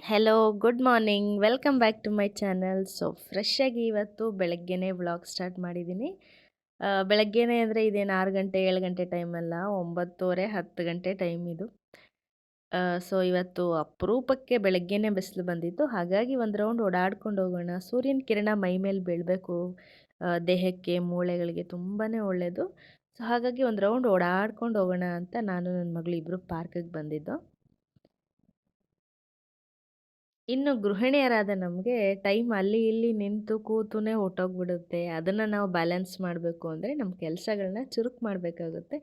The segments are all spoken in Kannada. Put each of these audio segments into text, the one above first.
Hello, good morning. Welcome back to my channel. So fresh ಆಗಿ ಇವತ್ತು ಬೆಳಗ್ಗೆನೇ ವ್ಲಾಗ್ ಸ್ಟಾರ್ಟ್ ಮಾಡಿದ್ದೀನಿ. ಬೆಳಗ್ಗೆನೇ ಅಂದರೆ ಇದೇನು 6 ಗಂಟೆ 7 ಗಂಟೆ ಟೈಮ್ ಅಲ್ಲ, 9:30 10 ಗಂಟೆ ಟೈಮ್ ಇದು. ಸೊ ಇವತ್ತು ಅಪರೂಪಕ್ಕೆ ಬೆಳಗ್ಗೆನೇ ಬಿಸಿಲು ಬಂದಿತ್ತು, ಹಾಗಾಗಿ ಒಂದು ರೌಂಡ್ ಓಡಾಡ್ಕೊಂಡು ಹೋಗೋಣ. ಸೂರ್ಯನ ಕಿರಣ ಮೈ ಮೇಲೆ ಬೀಳಬೇಕು, ದೇಹಕ್ಕೆ ಮೂಳೆಗಳಿಗೆ ತುಂಬಾ ಒಳ್ಳೆಯದು. ಸೊ ಹಾಗಾಗಿ ಒಂದು ರೌಂಡ್ ಓಡಾಡ್ಕೊಂಡು ಹೋಗೋಣ ಅಂತ ನಾನು ನನ್ನ ಮಗಳು ಇಬ್ಬರು ಪಾರ್ಕಿಗೆ ಬಂದಿದ್ದು. ಇನ್ನು ಗೃಹಿಣಿಯರಾದ ನಮಗೆ ಟೈಮ್ ಅಲ್ಲಿ ಇಲ್ಲಿ ನಿಂತು ಕೂತುನೇ ಹೊರ್ಟೋಗ್ಬಿಡುತ್ತೆ. ಅದನ್ನು ನಾವು ಬ್ಯಾಲೆನ್ಸ್ ಮಾಡಬೇಕು ಅಂದರೆ ನಮ್ಮ ಕೆಲಸಗಳನ್ನ ಚುರುಕು ಮಾಡಬೇಕಾಗುತ್ತೆ.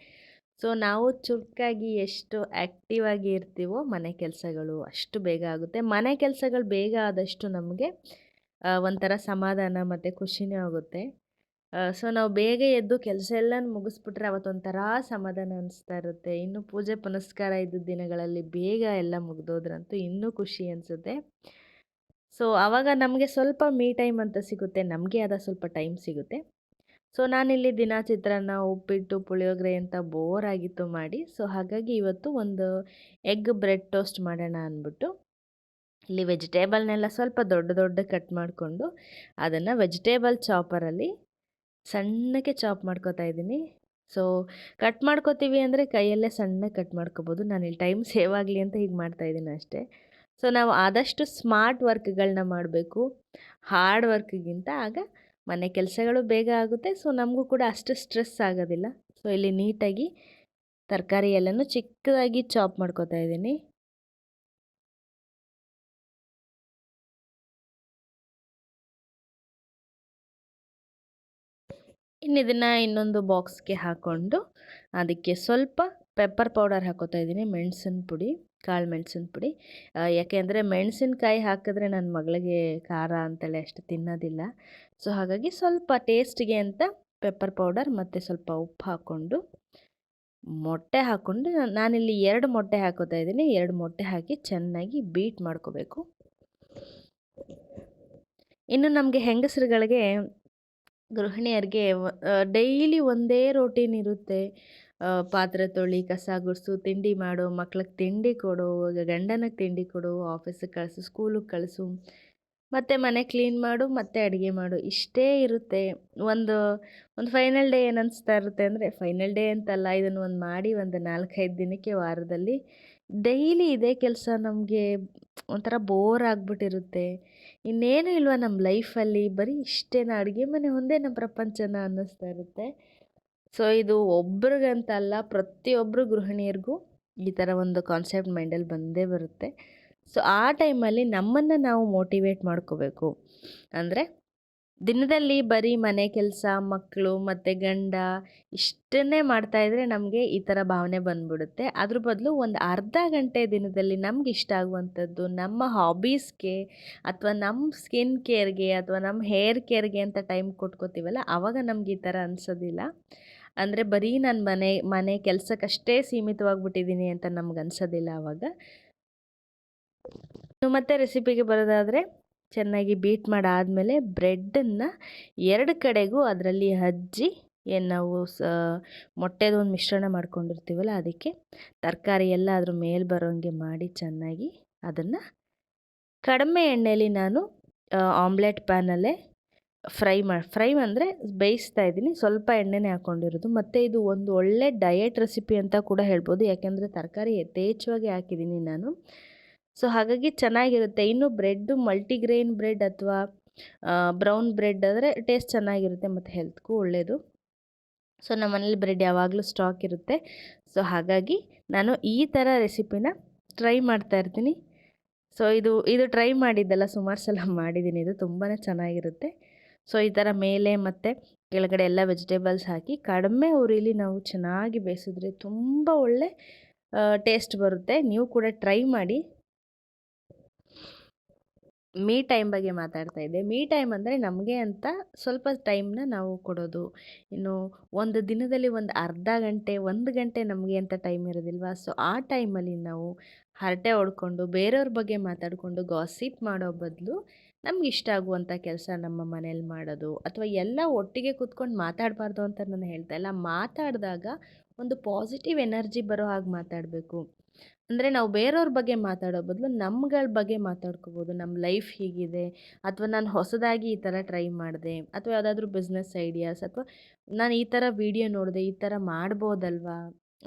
ಸೊ ನಾವು ಚುರುಕಾಗಿ ಎಷ್ಟು ಆ್ಯಕ್ಟಿವ್ ಆಗಿ ಇರ್ತೀವೋ ಮನೆ ಕೆಲಸಗಳು ಅಷ್ಟು ಬೇಗ ಆಗುತ್ತೆ. ಮನೆ ಕೆಲಸಗಳು ಬೇಗ ಆದಷ್ಟು ನಮಗೆ ಒಂಥರ ಸಮಾಧಾನ ಮತ್ತು ಖುಷಿನೂ ಆಗುತ್ತೆ. ಸೊ ನಾವು ಬೇಗ ಎದ್ದು ಕೆಲಸ ಎಲ್ಲನೂ ಮುಗಿಸ್ಬಿಟ್ರೆ ಅವತ್ತೊಂಥರ ಸಮಾಧಾನ ಅನಿಸ್ತಾ ಇರುತ್ತೆ. ಇನ್ನು ಪೂಜೆ ಪುನಸ್ಕಾರ ಇದ್ದ ದಿನಗಳಲ್ಲಿ ಬೇಗ ಎಲ್ಲ ಮುಗ್ದೋದ್ರಂತೂ ಇನ್ನೂ ಖುಷಿ ಅನಿಸುತ್ತೆ. ಸೊ ಆವಾಗ ನಮಗೆ ಸ್ವಲ್ಪ ಮೀ ಟೈಮ್ ಅಂತ ಸಿಗುತ್ತೆ, ನಮಗೆ ಆದ ಸ್ವಲ್ಪ ಟೈಮ್ ಸಿಗುತ್ತೆ. ಸೊ ನಾನಿಲ್ಲಿ ದಿನ ಚಿತ್ರಾನ್ನ, ಉಪ್ಪಿಟ್ಟು, ಪುಳಿಯೋಗರೆ ಅಂತ ಬೋರ್ ಆಗಿತ್ತು ಮಾಡಿ. ಸೊ ಹಾಗಾಗಿ ಇವತ್ತು ಒಂದು ಎಗ್ ಬ್ರೆಡ್ ಟೋಸ್ಟ್ ಮಾಡೋಣ ಅಂದ್ಬಿಟ್ಟು ಇಲ್ಲಿ ವೆಜಿಟೇಬಲ್ನೆಲ್ಲ ಸ್ವಲ್ಪ ದೊಡ್ಡ ದೊಡ್ಡ ಕಟ್ ಮಾಡಿಕೊಂಡು ಅದನ್ನು ವೆಜಿಟೇಬಲ್ ಚಾಪರಲ್ಲಿ ಸಣ್ಣಕ್ಕೆ ಚಾಪ್ ಮಾಡ್ಕೋತಾ ಇದ್ದೀನಿ. ಸೊ ಕಟ್ ಮಾಡ್ಕೋತೀವಿ ಅಂದರೆ ಕೈಯಲ್ಲೇ ಸಣ್ಣಗೆ ಕಟ್ ಮಾಡ್ಕೋಬೋದು. ನಾನಿಲ್ಲಿ ಟೈಮ್ ಸೇವ್ ಆಗಲಿ ಅಂತ ಹೀಗೆ ಮಾಡ್ತಾಯಿದ್ದೀನಿ ಅಷ್ಟೇ. ಸೊ ನಾವು ಆದಷ್ಟು ಸ್ಮಾರ್ಟ್ ವರ್ಕ್ಗಳನ್ನ ಮಾಡಬೇಕು ಹಾರ್ಡ್ ವರ್ಕ್ಗಿಂತ. ಆಗ ಮನೆ ಕೆಲಸಗಳು ಬೇಗ ಆಗುತ್ತೆ. ಸೊ ನಮಗೂ ಕೂಡ ಅಷ್ಟು ಸ್ಟ್ರೆಸ್ ಆಗೋದಿಲ್ಲ. ಸೊ ಇಲ್ಲಿ ನೀಟಾಗಿ ತರಕಾರಿ ಎಲ್ಲನೂ ಚಿಕ್ಕದಾಗಿ ಚಾಪ್ ಮಾಡ್ಕೋತಾ ಇದ್ದೀನಿ. ಇನ್ನು ಇದನ್ನು ಇನ್ನೊಂದು ಬಾಕ್ಸ್ಗೆ ಹಾಕ್ಕೊಂಡು ಅದಕ್ಕೆ ಸ್ವಲ್ಪ ಪೆಪ್ಪರ್ ಪೌಡರ್ ಹಾಕೋತಾ ಇದ್ದೀನಿ, ಮೆಣಸಿನ ಪುಡಿ, ಕಾಳು ಮೆಣಸಿನ ಪುಡಿ. ಯಾಕೆಂದರೆ ಮೆಣಸಿನ್ಕಾಯಿ ಹಾಕಿದ್ರೆ ನನ್ನ ಮಗಳಿಗೆ ಖಾರ ಅಂತೇಳಿ ಅಷ್ಟು ತಿನ್ನೋದಿಲ್ಲ. ಸೊ ಹಾಗಾಗಿ ಸ್ವಲ್ಪ ಟೇಸ್ಟಿಗೆ ಅಂತ ಪೆಪ್ಪರ್ ಪೌಡರ್ ಮತ್ತು ಸ್ವಲ್ಪ ಉಪ್ಪು ಹಾಕ್ಕೊಂಡು ಮೊಟ್ಟೆ ಹಾಕ್ಕೊಂಡು ನಾನಿಲ್ಲಿ 2 ಮೊಟ್ಟೆ ಹಾಕೋತಾ ಇದ್ದೀನಿ. 2 ಮೊಟ್ಟೆ ಹಾಕಿ ಚೆನ್ನಾಗಿ ಬೀಟ್ ಮಾಡ್ಕೋಬೇಕು. ಇನ್ನು ನಮಗೆ ಹೆಂಗಸರುಗಳಿಗೆ, ಗೃಹಿಣಿಯರಿಗೆ ಡೈಲಿ ಒಂದೇ ರೋಟೀನ್ ಇರುತ್ತೆ. ಪಾತ್ರೆ ತೊಳಿ, ಕಸ ಗುಡಿಸು, ತಿಂಡಿ ಮಾಡು, ಮಕ್ಳಿಗೆ ತಿಂಡಿ ಕೊಡು, ಗಂಡನಿಗೆ ತಿಂಡಿ ಕೊಡು, ಆಫೀಸಿಗೆ ಕಳಿಸು, ಸ್ಕೂಲಿಗೆ ಕಳಿಸು, ಮತ್ತು ಮನೆ ಕ್ಲೀನ್ ಮಾಡು, ಮತ್ತು ಅಡುಗೆ ಮಾಡು, ಇಷ್ಟೇ ಇರುತ್ತೆ. ಒಂದು ಒಂದು ಫೈನಲ್ ಡೇ ಏನು ಅನಿಸ್ತಾ ಇರುತ್ತೆ ಅಂದರೆ, ಫೈನಲ್ ಡೇ ಅಂತಲ್ಲ, ಇದನ್ನು ಒಂದು ಮಾಡಿ ಒಂದು 4-5 ದಿನಕ್ಕೆ ವಾರದಲ್ಲಿ ಡೈಲಿ ಇದೇ ಕೆಲಸ ನಮಗೆ ಒಂಥರ ಬೋರ್ ಆಗಿಬಿಟ್ಟಿರುತ್ತೆ. ಇನ್ನೇನು ಇಲ್ವಾ ನಮ್ಮ ಲೈಫಲ್ಲಿ, ಬರೀ ಇಷ್ಟೇನ, ಅಡುಗೆ ಮನೆ ಒಂದೇ ನಮ್ಮ ಪ್ರಪಂಚನ ಅನ್ನಿಸ್ತಾ ಇರುತ್ತೆ. ಸೊ ಇದು ಒಬ್ರಿಗಂತಲ್ಲ, ಪ್ರತಿಯೊಬ್ಬರು ಗೃಹಿಣಿಯರಿಗೂ ಈ ಥರ ಒಂದು ಕಾನ್ಸೆಪ್ಟ್ ಮೈಂಡಲ್ಲಿ ಬಂದೇ ಬರುತ್ತೆ. ಸೊ ಆ ಟೈಮಲ್ಲಿ ನಮ್ಮನ್ನು ನಾವು ಮೋಟಿವೇಟ್ ಮಾಡ್ಕೋಬೇಕು. ಅಂದರೆ ದಿನದಲ್ಲಿ ಬರೀ ಮನೆ ಕೆಲಸ, ಮಕ್ಕಳು ಮತ್ತು ಗಂಡ ಇಷ್ಟನ್ನೇ ಮಾಡ್ತಾಯಿದ್ರೆ ನಮಗೆ ಈ ಥರ ಭಾವನೆ ಬಂದ್ಬಿಡುತ್ತೆ. ಅದ್ರ ಬದಲು ಒಂದು ಅರ್ಧ ಗಂಟೆ ದಿನದಲ್ಲಿ ನಮ್ಗೆ ಇಷ್ಟ ಆಗುವಂಥದ್ದು, ನಮ್ಮ ಹಾಬೀಸ್ಗೆ ಅಥವಾ ನಮ್ಮ ಸ್ಕಿನ್ ಕೇರ್ಗೆ ಅಥವಾ ನಮ್ಮ ಹೇರ್ ಕೇರ್ಗೆ ಅಂತ ಟೈಮ್ ಕೊಟ್ಕೋತೀವಲ್ಲ, ಆವಾಗ ನಮ್ಗೆ ಈ ಥರ ಅನಿಸೋದಿಲ್ಲ. ಅಂದರೆ ಬರೀ ನಾನು ಮನೆ ಕೆಲಸಕ್ಕಷ್ಟೇ ಸೀಮಿತವಾಗಿಬಿಟ್ಟಿದ್ದೀನಿ ಅಂತ ನಮ್ಗೆ ಅನಿಸೋದಿಲ್ಲ ಆವಾಗ. ಮತ್ತೆ ರೆಸಿಪಿಗೆ ಬರೋದಾದರೆ, ಚೆನ್ನಾಗಿ ಬೀಟ್ ಮಾಡಾದಮೇಲೆ ಬ್ರೆಡ್ಡನ್ನು 2 ಕಡೆಗೂ ಅದರಲ್ಲಿ ಹಜ್ಜಿ, ಏನು ನಾವು ಮೊಟ್ಟೆದು ಒಂದು ಮಿಶ್ರಣ ಮಾಡ್ಕೊಂಡಿರ್ತೀವಲ್ಲ ಅದಕ್ಕೆ ತರಕಾರಿ ಎಲ್ಲ ಅದ್ರ ಮೇಲೆ ಬರೋಂಗೆ ಮಾಡಿ ಚೆನ್ನಾಗಿ ಅದನ್ನು ಕಡಿಮೆ ಎಣ್ಣೆಯಲ್ಲಿ ನಾನು ಆಮ್ಲೆಟ್ ಪ್ಯಾನಲ್ಲೇ ಫ್ರೈ ಅಂದರೆ ಬೇಯಿಸ್ತಾ ಇದ್ದೀನಿ. ಸ್ವಲ್ಪ ಎಣ್ಣೆನೇ ಹಾಕ್ಕೊಂಡಿರೋದು. ಮತ್ತು ಇದು ಒಂದು ಒಳ್ಳೆ ಡಯಟ್ ರೆಸಿಪಿ ಅಂತ ಕೂಡ ಹೇಳ್ಬೋದು, ಯಾಕೆಂದರೆ ತರಕಾರಿ ಯಥೇಚ್ಛವಾಗಿ ಹಾಕಿದ್ದೀನಿ ನಾನು. ಸೊ ಹಾಗಾಗಿ ಚೆನ್ನಾಗಿರುತ್ತೆ. ಇನ್ನು ಬ್ರೆಡ್ಡು ಮಲ್ಟಿಗ್ರೇನ್ ಬ್ರೆಡ್ ಅಥವಾ ಬ್ರೌನ್ ಬ್ರೆಡ್ ಆದರೆ ಟೇಸ್ಟ್ ಚೆನ್ನಾಗಿರುತ್ತೆ ಮತ್ತು ಹೆಲ್ತ್ಗೂ ಒಳ್ಳೆಯದು. ಸೊ ನಮ್ಮ ಮನೇಲಿ ಬ್ರೆಡ್ ಯಾವಾಗಲೂ ಸ್ಟಾಕ್ ಇರುತ್ತೆ. ಸೊ ಹಾಗಾಗಿ ನಾನು ಈ ಥರ ರೆಸಿಪಿನ ಟ್ರೈ ಮಾಡ್ತಾ ಇರ್ತೀನಿ. ಸೊ ಇದು ಟ್ರೈ ಮಾಡಿದ್ದಲ್ಲ, ಸುಮಾರು ಸಲ ಮಾಡಿದ್ದೀನಿ. ಇದು ತುಂಬಾ ಚೆನ್ನಾಗಿರುತ್ತೆ. ಸೊ ಈ ಥರ ಮೇಲೆ ಮತ್ತು ಕೆಳಗಡೆ ಎಲ್ಲ ವೆಜಿಟೇಬಲ್ಸ್ ಹಾಕಿ ಕಡಿಮೆ ಉರಿಲಿ ನಾವು ಚೆನ್ನಾಗಿ ಬೇಯಿಸಿದ್ರೆ ತುಂಬ ಒಳ್ಳೆ ಟೇಸ್ಟ್ ಬರುತ್ತೆ. ನೀವು ಕೂಡ ಟ್ರೈ ಮಾಡಿ. ಮೀ ಟೈಮ್ ಬಗ್ಗೆ ಮಾತಾಡ್ತಾ ಇದ್ದೆ. ಮೀ ಟೈಮ್ ಅಂದರೆ ನಮಗೆ ಅಂತ ಸ್ವಲ್ಪ ಟೈಮ್ನ ನಾವು ಕೊಡೋದು. ಇನ್ನು ಒಂದು ದಿನದಲ್ಲಿ ಒಂದು ಅರ್ಧ ಗಂಟೆ 1 ಗಂಟೆ ನಮಗೆ ಅಂತ ಟೈಮ್ ಇರೋದಿಲ್ವಾ? ಸೊ ಆ ಟೈಮಲ್ಲಿ ನಾವು ಹರಟೆ ಹೊಡ್ಕೊಂಡು ಬೇರೆಯವ್ರ ಬಗ್ಗೆ ಮಾತಾಡಿಕೊಂಡು ಗಾಸಿಪ್ ಮಾಡೋ ಬದಲು ನಮ್ಗೆ ಇಷ್ಟ ಆಗುವಂಥ ಕೆಲಸ ನಮ್ಮ ಮನೇಲಿ ಮಾಡೋದು, ಅಥವಾ ಎಲ್ಲ ಒಟ್ಟಿಗೆ ಕೂತ್ಕೊಂಡು ಮಾತಾಡಬಾರ್ದು ಅಂತ ನಾನು ಹೇಳ್ತಾ ಇಲ್ಲ. ಮಾತಾಡಿದಾಗ ಒಂದು ಪಾಸಿಟಿವ್ ಎನರ್ಜಿ ಬರೋ ಹಾಗೆ ಮಾತಾಡಬೇಕು. ಅಂದರೆ ನಾವು ಬೇರೆಯವ್ರ ಬಗ್ಗೆ ಮಾತಾಡೋ ಬದಲು ನಮ್ಗಳ ಬಗ್ಗೆ ಮಾತಾಡ್ಕೋಬೋದು. ನಮ್ಮ ಲೈಫ್ ಹೀಗಿದೆ, ಅಥವಾ ನಾನು ಹೊಸದಾಗಿ ಈ ಥರ ಟ್ರೈ ಮಾಡಿದೆ, ಅಥವಾ ಯಾವುದಾದ್ರೂ ಬಿಸ್ನೆಸ್ ಐಡಿಯಾಸ್, ಅಥವಾ ನಾನು ಈ ಥರ ವಿಡಿಯೋ ನೋಡಿದೆ, ಈ ಥರ ಮಾಡ್ಬೋದಲ್ವಾ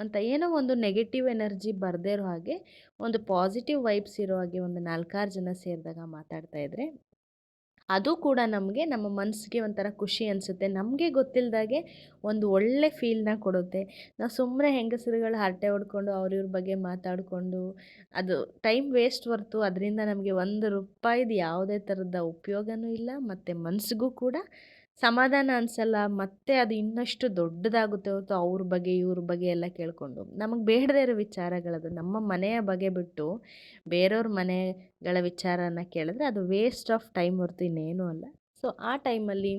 ಅಂತ ಏನೋ ಒಂದು ನೆಗೆಟಿವ್ ಎನರ್ಜಿ ಬರದೇ ಇರೋ ಹಾಗೆ, ಒಂದು ಪಾಸಿಟಿವ್ ವೈಬ್ಸ್ ಇರೋ ಹಾಗೆ ಒಂದು 4-6 ಜನ ಸೇರಿದಾಗ ಮಾತಾಡ್ತಾ ಇದ್ದರೆ ಅದು ಕೂಡ ನಮಗೆ ನಮ್ಮ ಮನಸ್ಸಿಗೆ ಒಂಥರ ಖುಷಿ ಅನಿಸುತ್ತೆ. ನಮಗೆ ಗೊತ್ತಿಲ್ಲದಾಗೆ ಒಂದು ಒಳ್ಳೆ ಫೀಲ್‌ನ ಕೊಡುತ್ತೆ. ನಾವು ಸುಮ್ಮನೆ ಹೆಂಗಸರುಗಳು ಹರಟೆ ಹೊಡ್ಕೊಂಡು ಅವ್ರ ಇವ್ರ ಬಗ್ಗೆ ಮಾತಾಡಿಕೊಂಡು ಅದು ಟೈಮ್ ವೇಸ್ಟ್ ಹೊರ್ತು ಅದರಿಂದ ನಮಗೆ ₹1 ಯಾವುದೇ ಥರದ ಉಪಯೋಗನೂ ಇಲ್ಲ, ಮತ್ತು ಮನಸ್ಸಿಗೂ ಕೂಡ ಸಮಾಧಾನ ಅನಿಸಲ್ಲ. ಮತ್ತೆ ಅದು ಇನ್ನಷ್ಟು ದೊಡ್ಡದಾಗುತ್ತೆ ಹೊರತು ಅವ್ರ ಬಗ್ಗೆ ಇವ್ರ ಬಗ್ಗೆ ಎಲ್ಲ ಕೇಳಿಕೊಂಡು ನಮಗೆ ಬೇಡದೇ ಇರೋ ವಿಚಾರಗಳದು. ನಮ್ಮ ಮನೆಯ ಬಗ್ಗೆ ಬಿಟ್ಟು ಬೇರೆಯವ್ರ ಮನೆಗಳ ವಿಚಾರನ ಕೇಳಿದ್ರೆ ಅದು ವೇಸ್ಟ್ ಆಫ್ ಟೈಮ್ ಹೊರತು ಇನ್ನೇನೂ ಅಲ್ಲ. ಸೊ ಆ ಟೈಮಲ್ಲಿ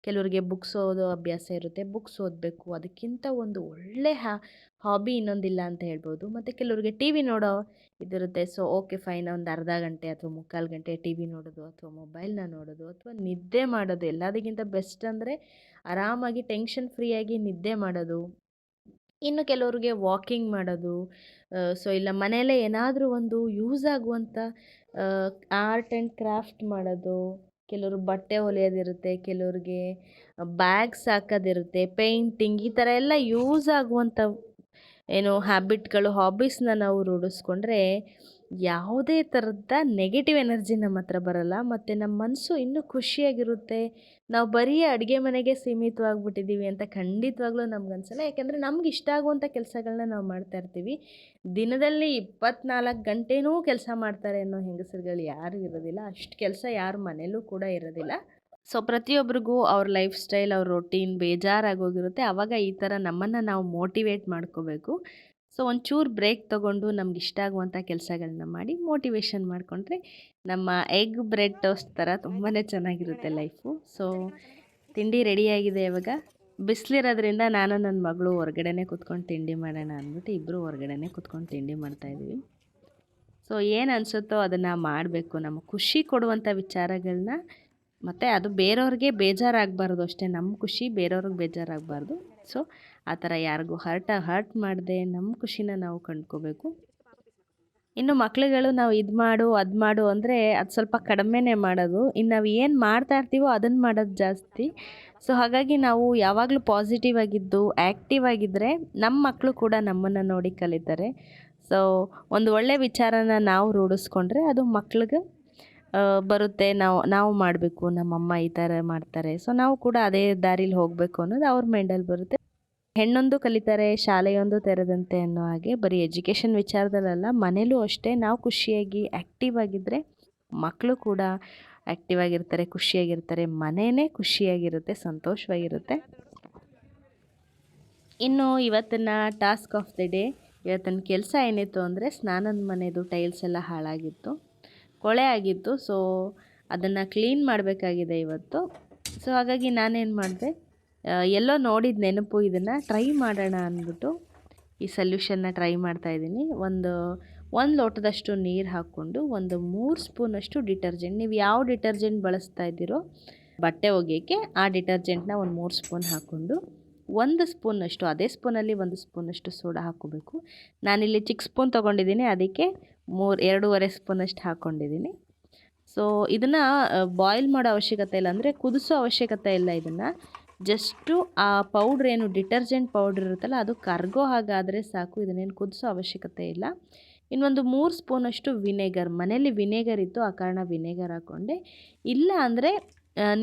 ಕೆಲವರಿಗೆ ಬುಕ್ಸ್ ಓದೋ ಅಭ್ಯಾಸ ಇರುತ್ತೆ, ಬುಕ್ಸ್ ಓದಬೇಕು. ಅದಕ್ಕಿಂತ ಒಂದು ಒಳ್ಳೆ ಹಾಬಿ ಇನ್ನೊಂದಿಲ್ಲ ಅಂತ ಹೇಳ್ಬೋದು. ಮತ್ತು ಕೆಲವರಿಗೆ ಟಿ ವಿ ನೋಡೋ ಇದಿರುತ್ತೆ. ಸೊ ಓಕೆ ಫೈನ್, ಒಂದು ಅರ್ಧ ಗಂಟೆ ಅಥವಾ ಮುಕ್ಕಾಲು ಗಂಟೆ ಟಿ ವಿ ನೋಡೋದು, ಅಥವಾ ಮೊಬೈಲ್ನ ನೋಡೋದು, ಅಥವಾ ನಿದ್ದೆ ಮಾಡೋದು. ಎಲ್ಲದಕ್ಕಿಂತ ಬೆಸ್ಟ್ ಅಂದರೆ ಆರಾಮಾಗಿ ಟೆನ್ಷನ್ ಫ್ರೀಯಾಗಿ ನಿದ್ದೆ ಮಾಡೋದು. ಇನ್ನು ಕೆಲವ್ರಿಗೆ ವಾಕಿಂಗ್ ಮಾಡೋದು, ಸೊ ಇಲ್ಲ ಮನೆಯಲ್ಲೇ ಏನಾದರೂ ಒಂದು ಯೂಸ್ ಆಗುವಂಥ ಆರ್ಟ್ ಆ್ಯಂಡ್ ಕ್ರಾಫ್ಟ್ ಮಾಡೋದು. ಕೆಲವರು ಬಟ್ಟೆ ಹೊಲಿಯೋದಿರುತ್ತೆ, ಕೆಲವ್ರಿಗೆ ಬ್ಯಾಗ್ಸ್ ಹಾಕೋದಿರುತ್ತೆ, ಪೇಂಟಿಂಗ್, ಈ ಥರ ಎಲ್ಲ ಯೂಸ್ ಆಗುವಂಥ ಏನು ಹ್ಯಾಬಿಟ್ಗಳು, ಹಾಬೀಸ್ನ ನಾವು ರೂಢಿಸ್ಕೊಂಡ್ರೆ ಯಾವುದೇ ಥರದ ನೆಗೆಟಿವ್ ಎನರ್ಜಿ ನಮ್ಮ ಹತ್ರ ಬರಲ್ಲ, ಮತ್ತು ನಮ್ಮ ಮನಸ್ಸು ಇನ್ನೂ ಖುಷಿಯಾಗಿರುತ್ತೆ. ನಾವು ಬರೀ ಅಡುಗೆ ಮನೆಗೆ ಸೀಮಿತವಾಗಿಬಿಟ್ಟಿದ್ದೀವಿ ಅಂತ ಖಂಡಿತವಾಗ್ಲೂ ನಮ್ಗನ್ಸಲ್ಲ. ಯಾಕೆಂದರೆ ನಮ್ಗೆ ಇಷ್ಟ ಆಗುವಂಥ ಕೆಲಸಗಳನ್ನ ನಾವು ಮಾಡ್ತಾ ಇರ್ತೀವಿ. ದಿನದಲ್ಲಿ 24 ಗಂಟೆನೂ ಕೆಲಸ ಮಾಡ್ತಾರೆ ಅನ್ನೋ ಹೆಂಗಸರುಗಳು ಯಾರೂ ಇರೋದಿಲ್ಲ. ಅಷ್ಟು ಕೆಲಸ ಯಾರ ಮನೇಲೂ ಕೂಡ ಇರೋದಿಲ್ಲ. ಸೊ ಪ್ರತಿಯೊಬ್ಬರಿಗೂ ಅವ್ರ ಲೈಫ್ ಸ್ಟೈಲ್, ಅವ್ರ ರೊಟೀನ್ ಬೇಜಾರಾಗೋಗಿರುತ್ತೆ. ಆವಾಗ ಈ ಥರ ನಮ್ಮನ್ನು ನಾವು ಮೋಟಿವೇಟ್ ಮಾಡ್ಕೋಬೇಕು. ಸೊ ಒಂಚೂರು ಬ್ರೇಕ್ ತೊಗೊಂಡು ನಮ್ಗೆ ಇಷ್ಟ ಆಗುವಂಥ ಕೆಲಸಗಳನ್ನ ಮಾಡಿ ಮೋಟಿವೇಶನ್ ಮಾಡಿಕೊಂಡ್ರೆ ನಮ್ಮ ಎಗ್ ಬ್ರೆಡ್ ಟೋಸ್ಟ್ ಥರ ತುಂಬಾ ಚೆನ್ನಾಗಿರುತ್ತೆ ಲೈಫು. ಸೊ ತಿಂಡಿ ರೆಡಿಯಾಗಿದೆ. ಇವಾಗ ಬಿಸಿಲಿರೋದ್ರಿಂದ ನಾನು ನನ್ನ ಮಗಳು ಹೊರಗಡೆನೇ ಕೂತ್ಕೊಂಡು ತಿಂಡಿ ಮಾಡೋಣ ಅಂದ್ಬಿಟ್ಟು ಇಬ್ಬರು ಹೊರಗಡೆನೇ ಕೂತ್ಕೊಂಡು ತಿಂಡಿ ಮಾಡ್ತಾಯಿದ್ವಿ. ಸೊ ಏನು ಅನಿಸುತ್ತೋ ಅದನ್ನು ಮಾಡಬೇಕು. ನಮಗೆ ಖುಷಿ ಕೊಡುವಂಥ ವಿಚಾರಗಳನ್ನ, ಮತ್ತು ಅದು ಬೇರೆಯವ್ರಿಗೆ ಬೇಜಾರಾಗಬಾರ್ದು ಅಷ್ಟೇ. ನಮ್ಮ ಖುಷಿ ಬೇರೆಯವ್ರಿಗೆ ಬೇಜಾರಾಗಬಾರ್ದು. ಸೊ ಆ ಥರ ಯಾರಿಗೂ ಹರ್ಟ್ ಮಾಡದೆ ನಮ್ಮ ಖುಷಿನ ನಾವು ಕಂಡ್ಕೋಬೇಕು. ಇನ್ನು ಮಕ್ಳುಗಳು ನಾವು ಇದು ಮಾಡು ಅದು ಮಾಡು ಅಂದರೆ ಅದು ಸ್ವಲ್ಪ ಕಡಿಮೆನೇ ಮಾಡೋದು. ಇನ್ನು ನಾವು ಏನು ಮಾಡ್ತಾ ಇರ್ತೀವೋ ಅದನ್ನು ಮಾಡೋದು ಜಾಸ್ತಿ. ಸೊ ಹಾಗಾಗಿ ನಾವು ಯಾವಾಗಲೂ ಪಾಸಿಟಿವ್ ಆಗಿದ್ದು ಆ್ಯಕ್ಟಿವ್ ಆಗಿದ್ದರೆ ನಮ್ಮ ಮಕ್ಕಳು ಕೂಡ ನಮ್ಮನ್ನು ನೋಡಿ ಕಲಿತಾರೆ. ಸೊ ಒಂದು ಒಳ್ಳೆ ವಿಚಾರನ ನಾವು ರೂಢಿಸ್ಕೊಂಡ್ರೆ ಅದು ಮಕ್ಳಿಗೆ ಬರುತ್ತೆ. ನಾವು ಮಾಡಬೇಕು, ನಮ್ಮಮ್ಮ ಈ ಥರ ಮಾಡ್ತಾರೆ, ಸೊ ನಾವು ಕೂಡ ಅದೇ ದಾರಿಲಿ ಹೋಗಬೇಕು ಅನ್ನೋದು ಅವ್ರ ಮೈಂಡಲ್ಲಿ ಬರುತ್ತೆ. ಹೆಣ್ಣೊಂದು ಕಲಿತಾರೆ ಶಾಲೆಯೊಂದು ತೆರೆದಂತೆ ಅನ್ನೋ ಹಾಗೆ ಬರೀ ಎಜುಕೇಷನ್ ವಿಚಾರದಲ್ಲಲ್ಲ, ಮನೇಲೂ ಅಷ್ಟೇ ನಾವು ಖುಷಿಯಾಗಿ ಆ್ಯಕ್ಟಿವ್ ಆಗಿದ್ದರೆ ಮಕ್ಕಳು ಕೂಡ ಆ್ಯಕ್ಟಿವ್ ಆಗಿರ್ತಾರೆ, ಖುಷಿಯಾಗಿರ್ತಾರೆ, ಮನೆಯೇ ಖುಷಿಯಾಗಿರುತ್ತೆ, ಸಂತೋಷವಾಗಿರುತ್ತೆ. ಇನ್ನು ಇವತ್ತಿನ ಟಾಸ್ಕ್ ಆಫ್ ದಿ ಡೇ, ಇವತ್ತಿನ ಕೆಲಸ ಏನಿತ್ತು ಅಂದರೆ ಸ್ನಾನದ ಮನೆಯದು ಟೈಲ್ಸ್ ಎಲ್ಲ ಹಾಳಾಗಿತ್ತು, ಕೊಳೆ ಆಗಿತ್ತು. ಸೊ ಅದನ್ನು ಕ್ಲೀನ್ ಮಾಡಬೇಕಾಗಿದೆ ಇವತ್ತು. ಸೊ ಹಾಗಾಗಿ ನಾನೇನು ಮಾಡಿದೆ, ಎಲ್ಲೋ ನೋಡಿದ ನೆನಪು, ಇದನ್ನು ಟ್ರೈ ಮಾಡೋಣ ಅಂದ್ಬಿಟ್ಟು ಈ ಸೊಲ್ಯೂಷನ್ನ ಟ್ರೈ ಮಾಡ್ತಾಯಿದ್ದೀನಿ. ಒಂದು ಲೋಟದಷ್ಟು ನೀರು ಹಾಕ್ಕೊಂಡು ಒಂದು 3 ಸ್ಪೂನಷ್ಟು ಡಿಟರ್ಜೆಂಟ್, ನೀವು ಯಾವ ಡಿಟರ್ಜೆಂಟ್ ಬಳಸ್ತಾ ಇದ್ದೀರೋ ಬಟ್ಟೆ ಒಗೆಯೋಕ್ಕೆ ಆ ಡಿಟರ್ಜೆಂಟ್ನ ಒಂದು 3 ಸ್ಪೂನ್ ಹಾಕ್ಕೊಂಡು 1 ಸ್ಪೂನಷ್ಟು, ಅದೇ ಸ್ಪೂನಲ್ಲಿ 1 ಸ್ಪೂನಷ್ಟು ಸೋಡಾ ಹಾಕ್ಕೋಬೇಕು. ನಾನಿಲ್ಲಿ ಚಿಕ್ಕ ಸ್ಪೂನ್ ತೊಗೊಂಡಿದ್ದೀನಿ, ಅದಕ್ಕೆ 2.5 ಸ್ಪೂನಷ್ಟು ಹಾಕ್ಕೊಂಡಿದ್ದೀನಿ. ಸೊ ಇದನ್ನು ಬಾಯ್ಲ್ ಮಾಡೋ ಅವಶ್ಯಕತೆ ಇಲ್ಲ, ಅಂದರೆ ಕುದಿಸೋ ಅವಶ್ಯಕತೆ ಇಲ್ಲ. ಇದನ್ನು ಜಸ್ಟು ಆ ಪೌಡ್ರ್ ಏನು ಡಿಟರ್ಜೆಂಟ್ ಪೌಡ್ರ್ ಇರುತ್ತಲ್ಲ ಅದು ಕರಗೋ ಹಾಗಾದರೆ ಸಾಕು. ಇದನ್ನೇನು ಕುದಿಸೋ ಅವಶ್ಯಕತೆ ಇಲ್ಲ. ಇನ್ನೊಂದು 3 ಸ್ಪೂನಷ್ಟು ವಿನೆಗರ್, ಮನೇಲಿ ವಿನೆಗರ್ ಇತ್ತು ಆ ಕಾರಣ ವಿನೆಗರ್ ಹಾಕ್ಕೊಂಡೆ. ಇಲ್ಲ ಅಂದರೆ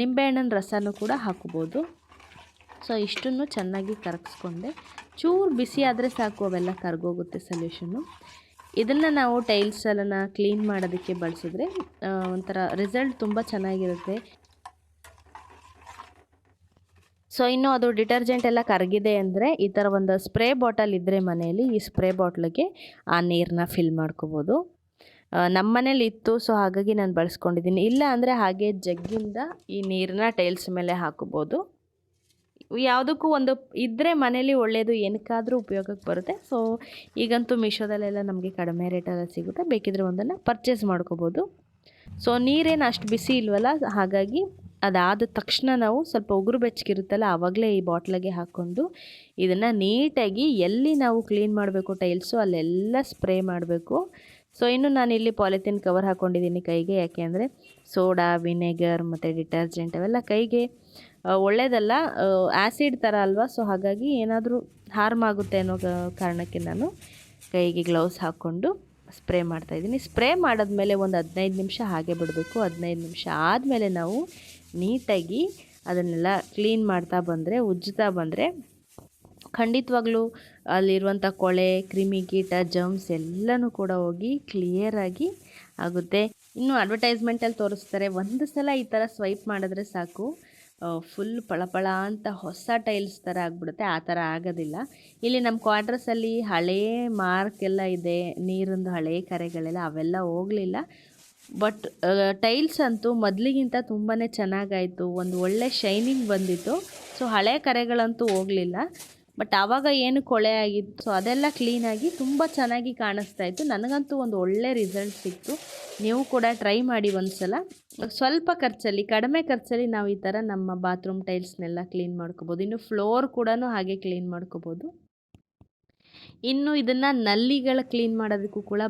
ನಿಂಬೆಹಣ್ಣಿನ ರಸನೂ ಕೂಡ ಹಾಕ್ಕೋಬೋದು. ಸೊ ಇಷ್ಟನ್ನು ಚೆನ್ನಾಗಿ ಕರಗಿಸ್ಕೊಂಡೆ. ಚೂರು ಬಿಸಿ ಆದರೆ ಸಾಕು, ಅವೆಲ್ಲ ಕರಗೋಗುತ್ತೆ ಸೊಲ್ಯೂಷನ್ನು. ಇದನ್ನು ನಾವು ಟೈಲ್ಸನ್ನು ಕ್ಲೀನ್ ಮಾಡೋದಕ್ಕೆ ಬಳಸಿದ್ರೆ ಒಂಥರ ರಿಸಲ್ಟ್ ತುಂಬ ಚೆನ್ನಾಗಿರುತ್ತೆ. ಸೊ ಇನ್ನು ಅದು ಡಿಟರ್ಜೆಂಟ್ ಎಲ್ಲ ಕರಗಿದೆ ಅಂದರೆ ಈ ಥರ ಒಂದು ಸ್ಪ್ರೇ ಬಾಟಲ್ ಇದ್ದರೆ ಮನೆಯಲ್ಲಿ, ಈ ಸ್ಪ್ರೇ ಬಾಟ್ಲಿಗೆ ಆ ನೀರನ್ನ ಫಿಲ್ ಮಾಡ್ಕೋಬೋದು. ನಮ್ಮ ಮನೇಲಿ ಇತ್ತು, ಸೊ ಹಾಗಾಗಿ ನಾನು ಬಳಸ್ಕೊಂಡಿದ್ದೀನಿ. ಇಲ್ಲ ಅಂದರೆ ಹಾಗೆ ಜಗ್ಗಿಂದ ಈ ನೀರನ್ನ ಟೈಲ್ಸ್ ಮೇಲೆ ಹಾಕೋಬೋದು. ಯಾವುದಕ್ಕೂ ಒಂದು ಇದ್ದರೆ ಮನೇಲಿ ಒಳ್ಳೆಯದು, ಏನಕ್ಕಾದರೂ ಉಪಯೋಗಕ್ಕೆ ಬರುತ್ತೆ. ಸೊ ಈಗಂತೂ ಮೀಶೋದಲ್ಲೆಲ್ಲ ನಮಗೆ ಕಡಿಮೆ ರೇಟಲ್ಲಿ ಸಿಗುತ್ತೆ, ಬೇಕಿದ್ರೆ ಒಂದನ್ನು ಪರ್ಚೇಸ್ ಮಾಡ್ಕೋಬೋದು. ಸೊ ನೀರೇನು ಅಷ್ಟು ಬಿಸಿ ಇಲ್ವಲ್ಲ, ಹಾಗಾಗಿ ಅದಾದ ತಕ್ಷಣ ನಾವು ಸ್ವಲ್ಪ ಉಗುರು ಬೆಚ್ಚಗಿರುತ್ತಲ್ಲ ಆವಾಗಲೇ ಈ ಬಾಟ್ಲಿಗೆ ಹಾಕ್ಕೊಂಡು ಇದನ್ನು ನೀಟಾಗಿ ಎಲ್ಲಿ ನಾವು ಕ್ಲೀನ್ ಮಾಡಬೇಕು ಟೈಲ್ಸು ಅಲ್ಲೆಲ್ಲ ಸ್ಪ್ರೇ ಮಾಡಬೇಕು. ಸೊ ಇನ್ನು ನಾನಿಲ್ಲಿ ಪಾಲಿಥೀನ್ ಕವರ್ ಹಾಕ್ಕೊಂಡಿದ್ದೀನಿ ಕೈಗೆ, ಯಾಕೆ ಅಂದರೆ ಸೋಡಾ, ವಿನೆಗರ್ ಮತ್ತು ಡಿಟರ್ಜೆಂಟ್ ಅವೆಲ್ಲ ಕೈಗೆ ಒಳ್ಳೆಯದಲ್ಲ, ಆ್ಯಸಿಡ್ ಥರ ಅಲ್ವಾ. ಸೊ ಹಾಗಾಗಿ ಏನಾದರೂ ಹಾರ್ಮ್ ಆಗುತ್ತೆ ಅನ್ನೋ ಕಾರಣಕ್ಕೆ ನಾನು ಕೈಗೆ ಗ್ಲೌಸ್ ಹಾಕ್ಕೊಂಡು ಸ್ಪ್ರೇ ಮಾಡ್ತಾಯಿದ್ದೀನಿ. ಸ್ಪ್ರೇ ಮಾಡಿದ್ಮೇಲೆ ಒಂದು 15 ನಿಮಿಷ ಹಾಗೆ ಬಿಡಬೇಕು. 15 ನಿಮಿಷ ಆದಮೇಲೆ ನಾವು ನೀಟಾಗಿ ಅದನ್ನೆಲ್ಲ ಕ್ಲೀನ್ ಮಾಡ್ತಾ ಬಂದರೆ, ಉಜ್ಜುತ್ತಾ ಬಂದರೆ ಖಂಡಿತವಾಗ್ಲೂ ಅಲ್ಲಿರುವಂಥ ಕೊಳೆ, ಕ್ರಿಮಿಕೀಟ, ಜರ್ಮ್ಸ್ ಎಲ್ಲನೂ ಕೂಡ ಹೋಗಿ ಕ್ಲಿಯರಾಗಿ ಆಗುತ್ತೆ. ಇನ್ನು ಅಡ್ವರ್ಟೈಸ್ಮೆಂಟಲ್ಲಿ ತೋರಿಸ್ತಾರೆ, ಒಂದು ಸಲ ಈ ಥರ ಸ್ವೈಪ್ ಮಾಡಿದ್ರೆ ಸಾಕು ಫುಲ್ ಪಳಪಳ ಅಂತ ಹೊಸ ಟೈಲ್ಸ್ ಥರ ಆಗಿಬಿಡುತ್ತೆ. ಆ ಥರ ಆಗೋದಿಲ್ಲ. ಇಲ್ಲಿ ನಮ್ಮ ಕ್ವಾರ್ಟರ್ಸಲ್ಲಿ ಹಳೇ ಮಾರ್ಕ್ ಎಲ್ಲ ಇದೆ, ನೀರಿಂದು ಹಳೇ ಕರೆಗಳೆಲ್ಲ ಅವೆಲ್ಲ ಹೋಗಲಿಲ್ಲ. ಬಟ್ ಟೈಲ್ಸ್ ಅಂತೂ ಮೊದಲಿಗಿಂತ ತುಂಬಾ ಚೆನ್ನಾಗಾಯಿತು, ಒಂದು ಒಳ್ಳೆ ಶೈನಿಂಗ್ ಬಂದಿತ್ತು. ಸೊ ಹಳೆ ಕರೆಗಳಂತೂ ಹೋಗಲಿಲ್ಲ. ಬಟ್ ಆವಾಗ ಏನು ಕೊಳೆ ಆಗಿತ್ತು, ಸೊ ಅದೆಲ್ಲ ಕ್ಲೀನಾಗಿ ತುಂಬ ಚೆನ್ನಾಗಿ ಕಾಣಿಸ್ತಾ ಇತ್ತು. ನನಗಂತೂ ಒಂದು ಒಳ್ಳೆ ರಿಸಲ್ಟ್ ಸಿಕ್ತು. ನೀವು ಕೂಡ ಟ್ರೈ ಮಾಡಿ ಒಂದು ಸಲ. ಸ್ವಲ್ಪ ಖರ್ಚಲ್ಲಿ, ಕಡಿಮೆ ಖರ್ಚಲ್ಲಿ ನಾವು ಈ ಥರ ನಮ್ಮ ಬಾತ್ರೂಮ್ ಟೈಲ್ಸ್ನೆಲ್ಲ ಕ್ಲೀನ್ ಮಾಡ್ಕೋಬೋದು. ಇನ್ನು ಫ್ಲೋರ್ ಕೂಡ ಹಾಗೆ ಕ್ಲೀನ್ ಮಾಡ್ಕೋಬೋದು. ಇನ್ನು ಇದನ್ನು ನಲ್ಲಿಗಳ ಕ್ಲೀನ್ ಮಾಡೋದಕ್ಕೂ ಕೂಡ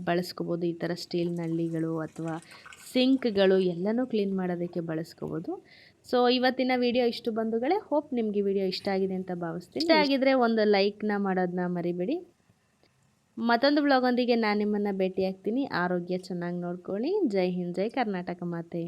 ಬಳಸ್ಕೋಬೋದು. ಈ ಥರ ಸ್ಟೀಲ್ ನಲ್ಲಿಗಳು ಅಥವಾ ಸಿಂಕ್ಗಳು ಎಲ್ಲನೂ ಕ್ಲೀನ್ ಮಾಡೋದಕ್ಕೆ ಬಳಸ್ಕೋಬೋದು. ಸೊ ಇವತ್ತಿನ ವಿಡಿಯೋ ಇಷ್ಟು ಬಂಧುಗಳೇ. ಹೋಪ್ ನಿಮಗೆ ವಿಡಿಯೋ ಇಷ್ಟ ಆಗಿದೆ ಅಂತ ಭಾವಿಸ್ತೀನಿ. ಇಷ್ಟ ಆಗಿದ್ರೆ ಒಂದು ಲೈಕ್ನ ಮಾಡೋದನ್ನ ಮರಿಬೇಡಿ. ಮತ್ತೊಂದು ಬ್ಲಾಗೊಂದಿಗೆ ನಾನು ನಿಮ್ಮನ್ನು ಭೇಟಿ ಆಗ್ತೀನಿ. ಆರೋಗ್ಯ ಚೆನ್ನಾಗಿ ನೋಡ್ಕೊಳ್ಳಿ. ಜೈ ಹಿಂದ್, ಜೈ ಕರ್ನಾಟಕ ಮಾತೆ.